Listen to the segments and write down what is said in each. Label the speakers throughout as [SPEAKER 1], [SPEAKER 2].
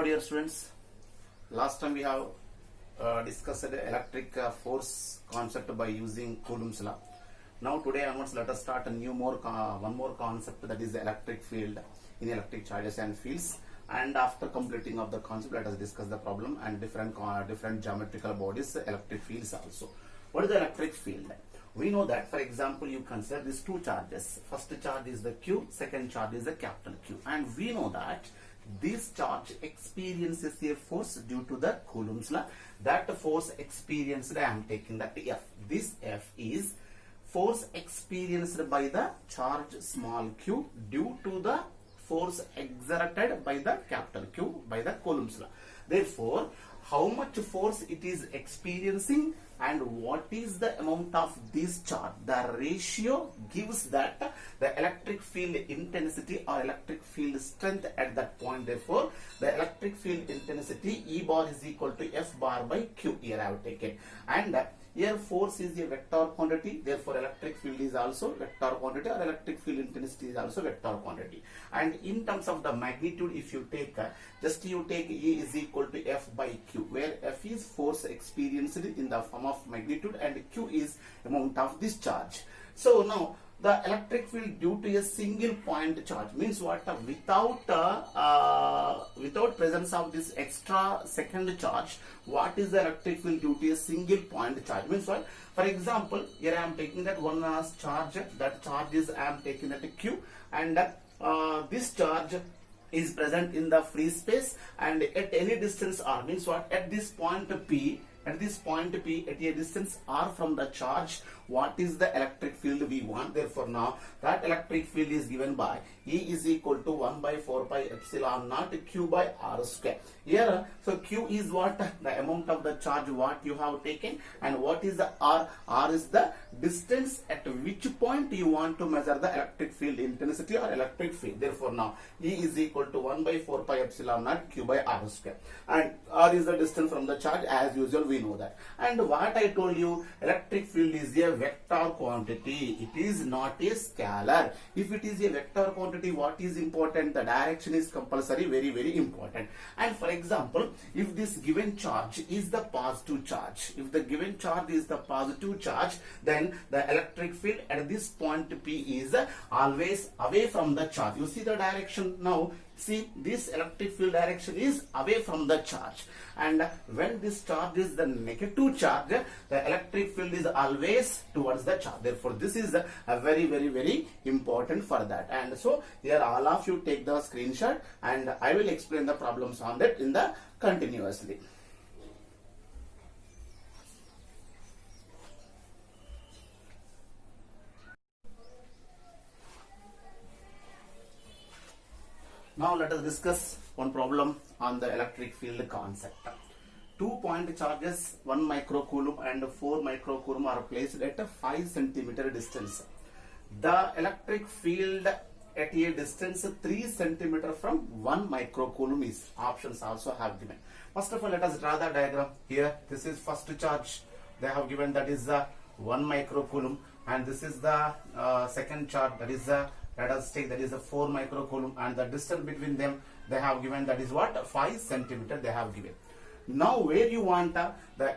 [SPEAKER 1] dear students, last time we have discussed electric force concept by using Coulomb's law. Now today onwards let us start a one more concept, that is the electric field in electric charges and fields. And after completing of the concept, let us discuss the problem and different geometrical bodies, electric fields also. What is the electric field? We know that, for example, you consider these two charges. First charge is the Q, second charge is the capital Q. And we know that this charge experiences a force due to the Coulomb's law. That force experienced, I am taking that F. This F is force experienced by the charge small q due to the force exerted by the capital Q by the Coulomb's law. Therefore, how much force it is experiencing and what is the amount of this charge, the ratio gives that the electric field intensity or electric field strength at that point. Therefore, the electric field intensity E bar is equal to F bar by Q. Here I have taken, and here force is a vector quantity, therefore electric field is also vector quantity, or electric field intensity is also vector quantity. And in terms of the magnitude, if you take just you take E is equal to F by Q, where F is force experienced in the form of magnitude and Q is amount of this charge. So now the electric field due to a single point charge means what? Without presence of this extra second charge, what is the electric field due to a single point charge? Means what? For example, here I am taking that one charge. That charge is I am taking that Q, and this charge is present in the free space, and at any distance R, means what? At this point P. At this point P, at a distance R from the charge, what is the electric field we want? Therefore, now that electric field is given by E is equal to 1 by 4 pi epsilon naught Q by R square. Here, so Q is what? The amount of the charge what you have taken, and what is the R? R is the distance at which point you want to measure the electric field intensity or electric field. Therefore, now E is equal to 1 by 4 pi epsilon naught Q by R square, and R is the distance from the charge. As usual, we know that. And what I told you, electric field is a vector quantity. It is not a scalar. If it is a vector quantity, what is important? The direction is compulsory, very, very important. And for example, if this given charge is the positive charge, if the given charge is the positive charge, then the electric field at this point P is always away from the charge. You see the direction now. See, this electric field direction is away from the charge, and when this charge is the negative charge, the electric field is always towards the charge. Therefore, this is a very, very, very important for that. And so here all of you take the screenshot, and I will explain the problems on that in the continuously. Now let us discuss one problem on the electric field concept. 2 point charges 1 microcoulomb and 4 microcoulomb are placed at a 5 centimeter distance. The electric field at a distance 3 centimeter from 1 microcoulomb is options also have given. First of all, let us draw the diagram. Here this is first charge they have given, that is 1 microcoulomb, and this is the second charge, that is let us take that is a 4 microcoulomb, and the distance between them they have given, that is what? 5 centimeter they have given. Now where you want the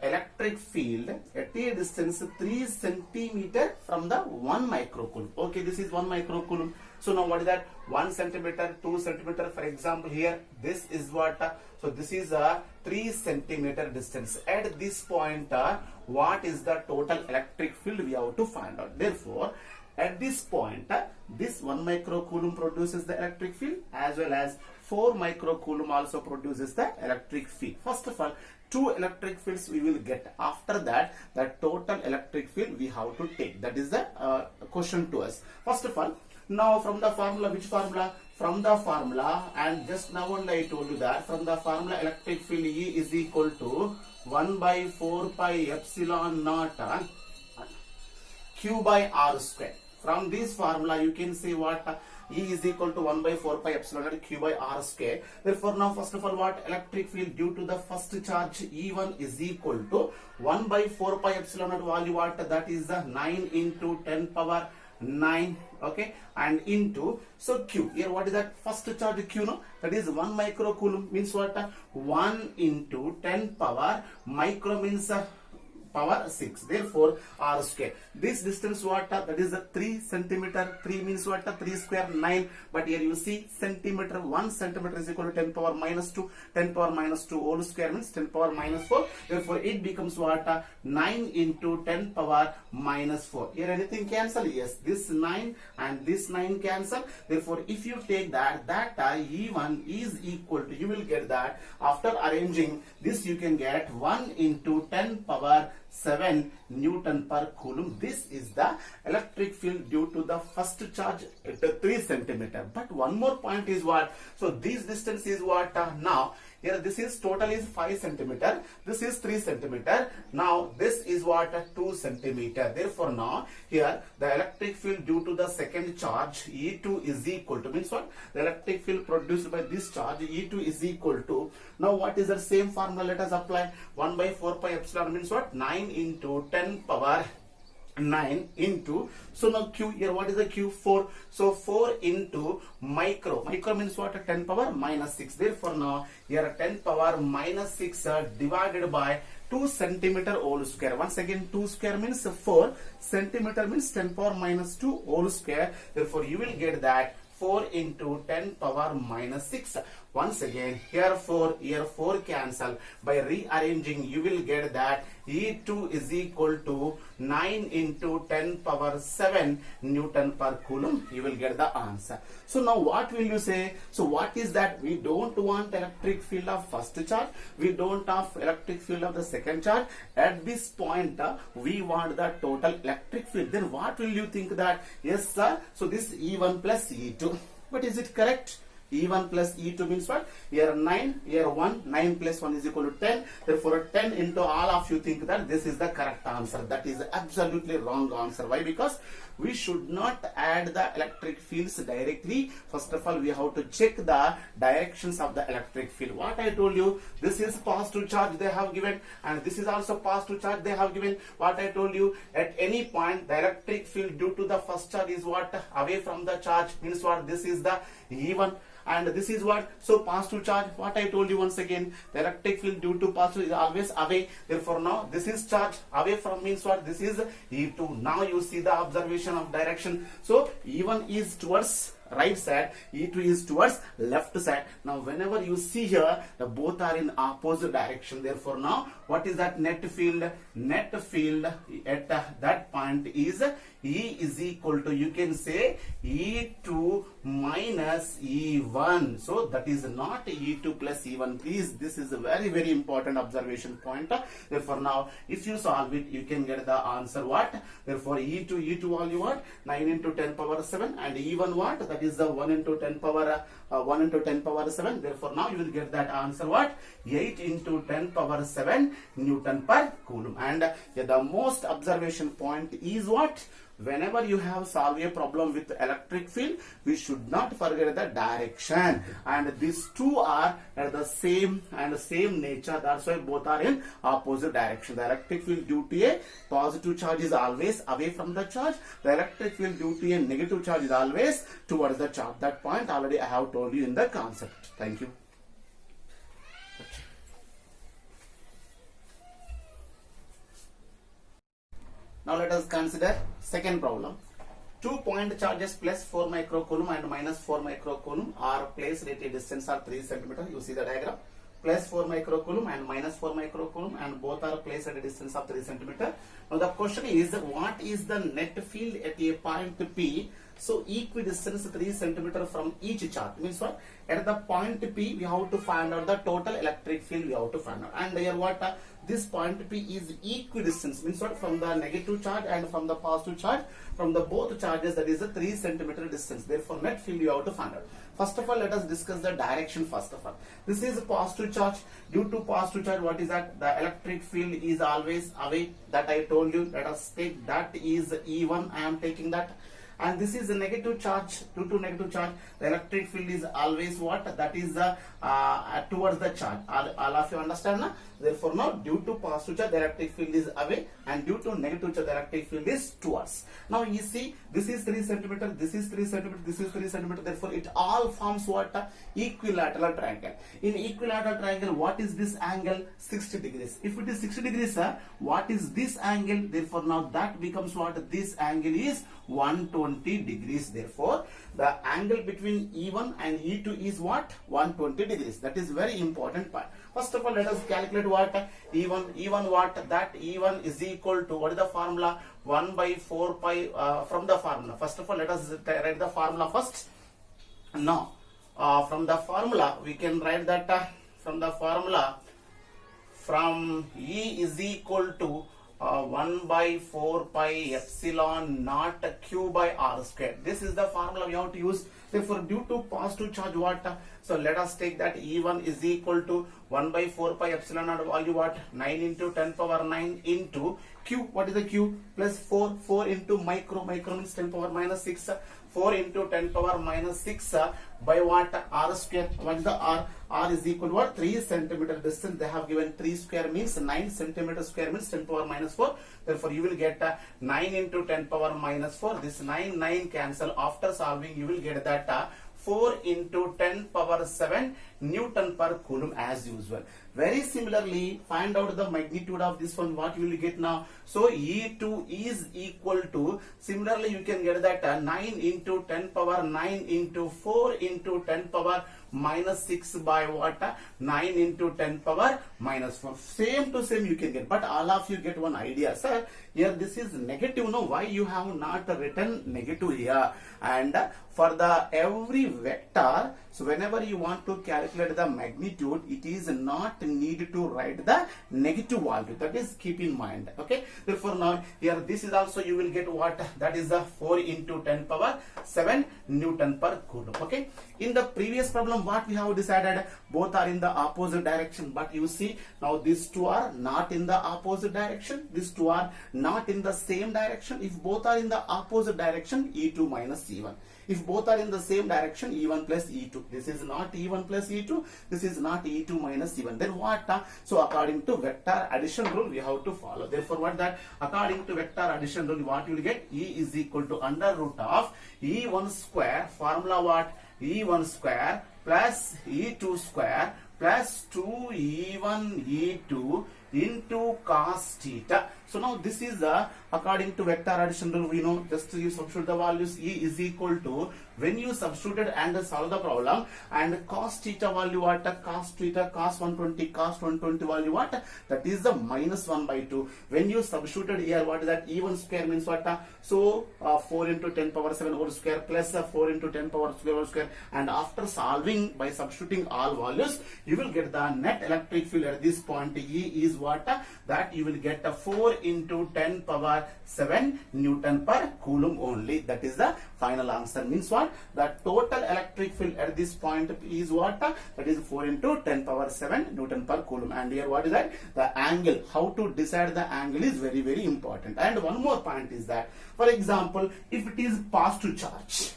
[SPEAKER 1] electric field at a distance 3 centimeter from the 1 microcoulomb. Okay, this is 1 microcoulomb. So now what is that? 1 centimeter, 2 centimeter. For example, here this is what? So this is a 3 centimeter distance. At this point, what is the total electric field we have to find out? Therefore, at this point, this 1 microcoulomb produces the electric field, as well as 4 microcoulomb also produces the electric field. First of all, 2 electric fields we will get. After that, the total electric field we have to take. That is the question to us. First of all, now from the formula, which formula? From the formula, and just now only I told you that from the formula, electric field E is equal to 1 by 4 pi epsilon naught Q by R square. From this formula, you can say what? E is equal to 1 by 4 pi epsilon naught Q by R square. Therefore, now first of all, what? Electric field due to the first charge E1 is equal to 1 by 4 pi epsilon naught value what? That is 9 into 10 power 9, okay, and into, so Q, here what is that first charge Q, no, that is 1 microcoulomb, means what, 1 into 10 power, micro means power 6, therefore R square. This distance what, that is 3 centimeter, 3 means what, 3 square 9, but here you see centimeter, 1 centimeter is equal to 10 power minus 2, 10 power minus 2 whole square means 10 power minus 4, therefore it becomes what, 9 into 10 power minus 4. Here anything cancel? Yes, this 9 and this 9 cancel, therefore if you take that E1 is equal to, you will get that after arranging this, you can get 1 into 10 power 7 Newton per Coulomb. This is the electric field due to the first charge at 3 centimeter. But one more point is what? So this distance is what? Now here this is total is 5 centimeter. This is 3 centimeter. Now this is what? 2 centimeter. Therefore now here the electric field due to the second charge E2 is equal to, means what? The electric field produced by this charge E2 is equal to, now what is the same formula? Let us apply 1 by 4 pi epsilon means what? 9 into 10 power 9 into, so now Q, here what is the Q? 4. So 4 into micro means what? 10 power minus 6. Therefore now here 10 power minus 6 divided by 2 centimeter whole square. Once again 2 square means 4, centimeter means 10 power minus 2 whole square. Therefore you will get that 4 into 10 power minus 6. Once again here 4 cancel. By rearranging you will get that E2 is equal to 9 into 10 power 7 Newton per Coulomb. You will get the answer. So now what will you say? So what is that? We don't want electric field of first charge. We don't have electric field of the second charge. At this point we want the total electric field. Then what will you think that? Yes sir. So this E1 plus E2. But is it correct? E1 plus E2 means what? Here 9, here 1, 9 plus 1 is equal to 10. Therefore 10 into all of you think that this is the correct answer. That is absolutely wrong answer. Why? Because we should not add the electric fields directly. First of all, we have to check the directions of the electric field. What I told you, this is positive charge they have given, and this is also positive charge they have given. What I told you, at any point the electric field due to the first charge is what? Away from the charge, means what? This is the E1. And this is what? So positive charge, what I told you once again, the electric field due to positive is always away. Therefore now this is charge, away from means what? This is E2. Now you see the observation of direction. So E1 is towards right side, E2 is towards left side. Now whenever you see here, the both are in opposite direction. Therefore now what is that net field? Net field at that point is E is equal to, you can say E2 minus E1. So that is not E2 plus E1. Please, this is a very, very important observation point. Therefore now if you solve it, you can get the answer what? Therefore E2 value what? 9 into 10 power 7, and E1 what? That is the 1 into 10 power 7. Therefore now you will get that answer what? 8 into 10 power 7 Newton per Coulomb. And the most observation point is what? Whenever you have solved a problem with electric field, we should not forget the direction. And these two are at the same nature. That's why both are in opposite direction. The electric field due to a positive charge is always away from the charge. The electric field due to a negative charge is always towards the charge. That point already I have told you in the concept. Thank you. Now let us consider second problem. 2 point charges plus 4 microcoulomb and minus 4 microcoulomb are placed at a distance of 3 centimeter. You see the diagram. Plus 4 microcoulomb and minus 4 microcoulomb, and both are placed at a distance of 3 centimeter. Now the question is, what is the net field at a point P? So equidistance 3 centimeter from each charge. Means what? At the point P, we have to find out the total electric field. We have to find out. And here what? This point P is equidistance. Means what? From the negative charge and from the positive charge. From the both charges, that is a 3 centimeter distance. Therefore, net field you have to find out. First of all, let us discuss the direction first of all. This is a positive charge. Due to positive charge, what is that? The electric field is always away. That I told you. Let us take that is E1. I am taking that. and this is a negative charge. Due to negative charge, the electric field is always what? That is the towards the charge. All of you understand now? Therefore now due to positive charge the electric field is away, and due to negative charge the electric field is towards. Now you see this is 3 centimeter, this is 3 centimeter, this is 3 centimeter. Therefore it all forms what? Equilateral triangle. In equilateral triangle, what is this angle? 60 degrees. If it is 60 degrees, what is this angle? Therefore now that becomes what? This angle is 120 degrees. Therefore the angle between E1 and E2 is what? 120 degrees. That is very important part. First of all, let us calculate what? E1. E1 what? That E1 is equal to, what is the formula? 1 by 4 pi from the formula. First of all, let us write the formula first. Now, from the formula, we can write that from the formula, from E is equal to 1 by 4 pi epsilon naught Q by R square. This is the formula we have to use. Therefore, due to positive charge what? So let us take that E1 is equal to 1 by 4 pi epsilon naught value what? 9 into 10 power 9 into Q. What is the Q? Plus 4. 4 into micro. Micro means 10 power minus 6. 4 into 10 power minus 6 by what? R square. What is the R? R is equal to what? 3 centimeter distance. They have given 3 square means 9 centimeter square means 10 power minus 4. Therefore, you will get 9 into 10 power minus 4. This 9 cancel. After solving, you will get that 4 into 10 power 7 Newton per Coulomb as usual. Very similarly, find out the magnitude of this one. What you will get now? So E2 is equal to, similarly you can get that 9 into 10 power 9 into 4 into 10 power minus 6 by what? 9 into 10 power minus 4. Same to same you can get, but all of you get one idea. Sir, here this is negative. No, why you have not written negative here? And for the every vector, so whenever you want to calculate the magnitude, it is not need to write the negative value. That is keep in mind. Okay. Therefore now here this is also you will get what? That is the 4 into 10 power 7 Newton per Coulomb. Okay. In the previous problem, what we have decided, both are in the opposite direction. But you see now these two are not in the opposite direction. These two are not in the same direction. If both are in the opposite direction, E2 minus E1. If both are in the same direction, E1 plus E2. This is not E1 plus E2. This is not E2 minus E1. Then what? So according to vector addition rule, we have to follow. Therefore, what that? According to vector addition rule, what you will get? E is equal to under root of E1 square. Formula what? E1 square plus E2 square plus 2E1 E2 into cos theta. So now this is according to vector addition rule, we know just you substitute the values. E is equal to, when you substituted and solve the problem, and cos theta value what? Cos theta, cos 120, cos 120 value what? That is the minus 1 by 2. When you substituted here, what is that? E1 square means what? So 4 into 10 power 7 whole square plus 4 into 10 power whole square. And after solving by substituting all values, you will get the net electric field at this point. E is what? That you will get 4 into 10 power 7 Newton per Coulomb only. That is the final answer. Means what? The total electric field at this point is what? That is 4 into 10 power 7 Newton per Coulomb. And here what is that? The angle. How to decide the angle is very, very important. And one more point is that, for example, if it is positive charge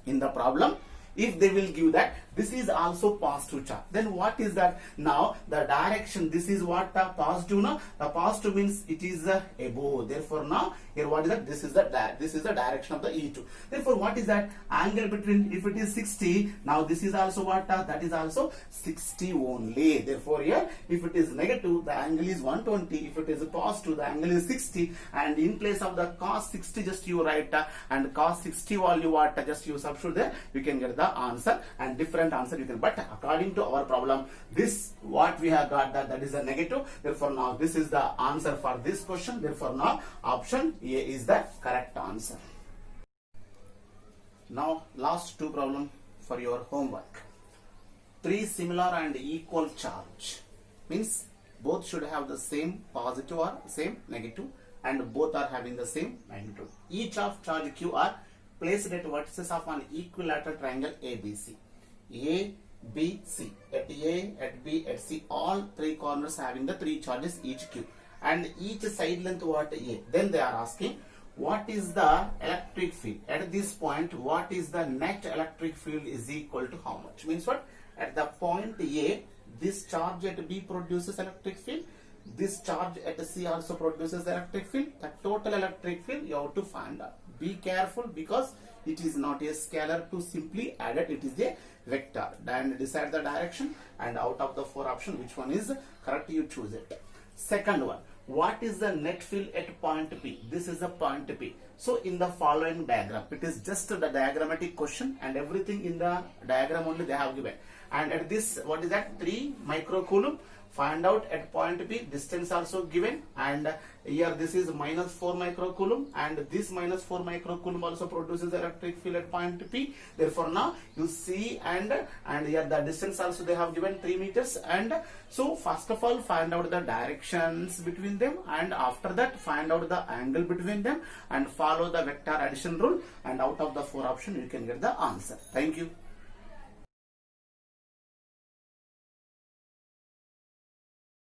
[SPEAKER 1] in the problem, if they will give that this is also positive charge, then what is that? Now the direction, this is what? Positive. No, the positive means it is above. Therefore now here what is that? This is the direction of the E2. Therefore what is that? Angle between, if it is 60, now this is also what? That is also 60 only. Therefore here if it is negative, the angle is 120. If it is positive, the angle is 60. And in place of the cos 60, just you write and cos 60 value what? Just you substitute there, you can get the answer, and different answer you can. But according to our problem, this what we have got, that is a negative. Therefore now this is the answer for this question. Therefore now option A is the correct answer. Now last two problem for your homework. 3 similar and equal charge means both should have the same positive or same negative, and both are having the same magnitude. Each of charge Q are placed at vertices of an equilateral triangle ABC. A, B, C. At A, at B, at C, all three corners having the 3 charges each Q. And each side length what? A. Then they are asking what is the electric field? At this point, what is the net electric field is equal to how much? Means what? At the point A, this charge at B produces electric field. This charge at C also produces electric field. The total electric field you have to find out. Be careful because it is not a scalar to simply add it. It is a vector. Then decide the direction, and out of the 4 options, which one is correct, you choose it. Second one, what is the net field at point P? This is the point P. So in the following diagram, it is just the diagrammatic question, and everything in the diagram only they have given. And at this, what is that? 3 microcoulomb. Find out at point P, distance also given, and here this is minus 4 microcoulomb, and this minus 4 microcoulomb also produces electric field at point P. Therefore now you see, and here the distance also they have given 3 meters. And so first of all find out the directions between them, and after that find out the angle between them, and follow the vector addition rule, and out of the 4 options you can get the answer. Thank you.